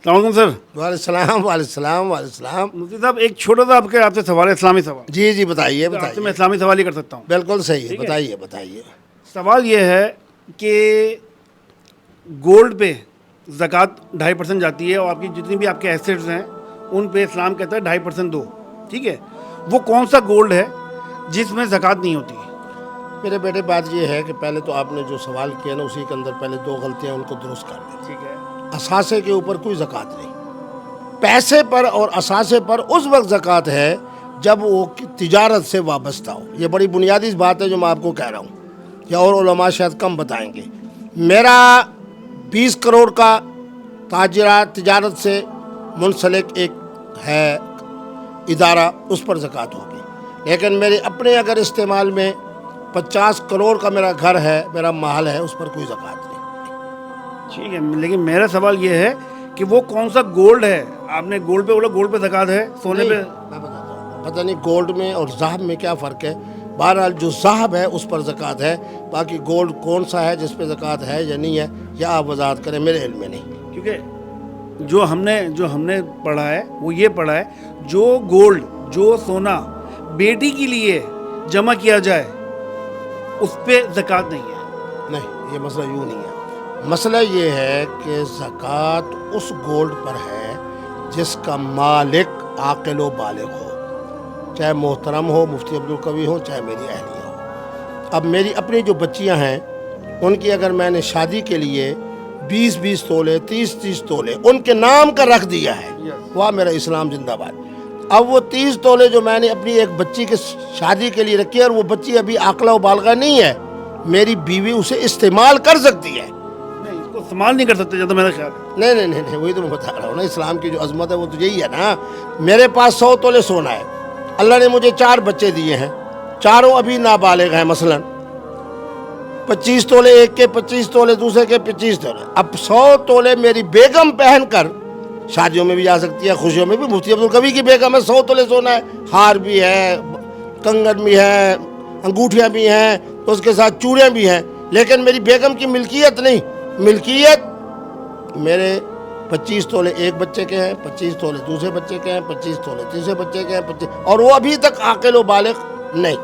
السلام علیکم سر. وعلیکم السلام وعلیکم السلام وعلیکم السلام. مفتی صاحب ایک چھوٹا سا آپ سے سوال ہے, اسلامی سوال. جی جی بتائیے آپ سے میں بتائیے. اسلامی سوال ہی کر سکتا ہوں. بالکل صحیح ہے, ٹھیک ہے. بتائیے بتائیے. سوال یہ ہے کہ گولڈ پہ زکوٰۃ 2.5% جاتی ہے, اور آپ کی جتنی بھی آپ کے ایسیٹس ہیں ان پہ اسلام کہتا ہے 2.5% دو. ٹھیک ہے, وہ کون سا گولڈ ہے جس میں زکوٰۃ نہیں ہوتی؟ میرے بیٹے بات یہ ہے کہ پہلے تو آپ نے جو سوال کیا نا اسی کے اندر پہلے 2 غلطیاں ان کو درست کر دیں. ٹھیک ہے. اثاثے کے اوپر کوئی زکوٰۃ نہیں. پیسے پر اور اثاثے پر اس وقت زکوٰۃ ہے جب وہ تجارت سے وابستہ ہو. یہ بڑی بنیادی بات ہے جو میں آپ کو کہہ رہا ہوں, یا اور علماء شاید کم بتائیں گے. میرا 20 کروڑ کا تجارت سے منسلک ایک ہے ادارہ, اس پر زکوٰۃ ہوگی. لیکن میرے اپنے اگر استعمال میں 50 کروڑ کا میرا گھر ہے, میرا محل ہے, اس پر کوئی زکوٰۃ نہیں. ٹھیک ہے, لیکن میرا سوال یہ ہے کہ وہ کون سا گولڈ ہے. آپ نے گولڈ پہ بولا, گولڈ پہ زکوٰۃ ہے, سونے پہ. میں بتاتا ہوں, پتہ نہیں گولڈ میں اور ذهب میں کیا فرق ہے. بہرحال جو ذهب ہے اس پر زکوٰۃ ہے. باقی گولڈ کون سا ہے جس پہ زکوٰۃ ہے یا نہیں ہے, یا آپ وضاحت کریں, میرے علم میں نہیں. کیونکہ جو ہم نے پڑھا ہے وہ یہ پڑھا ہے, جو گولڈ جو سونا بیٹی کے لیے جمع کیا جائے اس پہ زکوٰۃ نہیں ہے. نہیں, یہ مسئلہ یوں نہیں ہے. مسئلہ یہ ہے کہ زکوٰۃ اس گولڈ پر ہے جس کا مالک عاقل و بالغ ہو, چاہے محترم ہو, مفتی عبدالقوی ہو, چاہے میری اہلیہ ہو. اب میری اپنی جو بچیاں ہیں ان کی اگر میں نے شادی کے لیے 20 تولے 30 تولے ان کے نام کا رکھ دیا ہے, واہ میرا اسلام زندہ باد. اب وہ 30 تولے جو میں نے اپنی ایک بچی کے شادی کے لیے رکھی ہے, اور وہ بچی ابھی عاقلہ و بالغہ نہیں ہے, میری بیوی اسے استعمال کر سکتی ہے. نہیں, اس کو استعمال نہیں کر سکتے جب میرا خیال ہے. نہیں, وہی تو میں بتا رہا ہوں نا, اسلام کی جو عظمت ہے وہ تو یہی ہے نا. میرے پاس 100 تولے سونا ہے, اللہ نے مجھے 4 بچے دیے ہیں, چاروں ابھی نابالغ ہیں. مثلا 25 تولے ایک کے, 25 تولے دوسرے کے, 25 تولے. اب 100 تولے میری بیگم پہن کر شادیوں میں بھی جا سکتی ہے, خوشیوں میں بھی. مفتی عبدالقوی کی بیگم ہے, 100 تولے سونا ہے, ہار بھی ہے, کنگن بھی ہے, انگوٹھیاں بھی ہیں, اس کے ساتھ چوڑیاں بھی ہیں. لیکن میری بیگم کی ملکیت نہیں. ملکیت میرے 25 تولے ایک بچے کے ہیں, 25 تولے دوسرے بچے کے ہیں, 25 تولے تیسرے بچے کے ہیں, اور وہ ابھی تک عاقل و بالغ نہیں,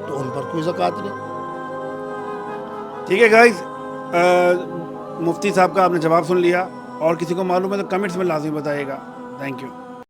تو ان پر کوئی زکوٰۃ نہیں. ٹھیک ہے گائز, مفتی صاحب کا آپ نے جواب سن لیا, اور کسی کو معلوم ہے تو کمنٹس میں لازمی بتائیے گا. Thank you.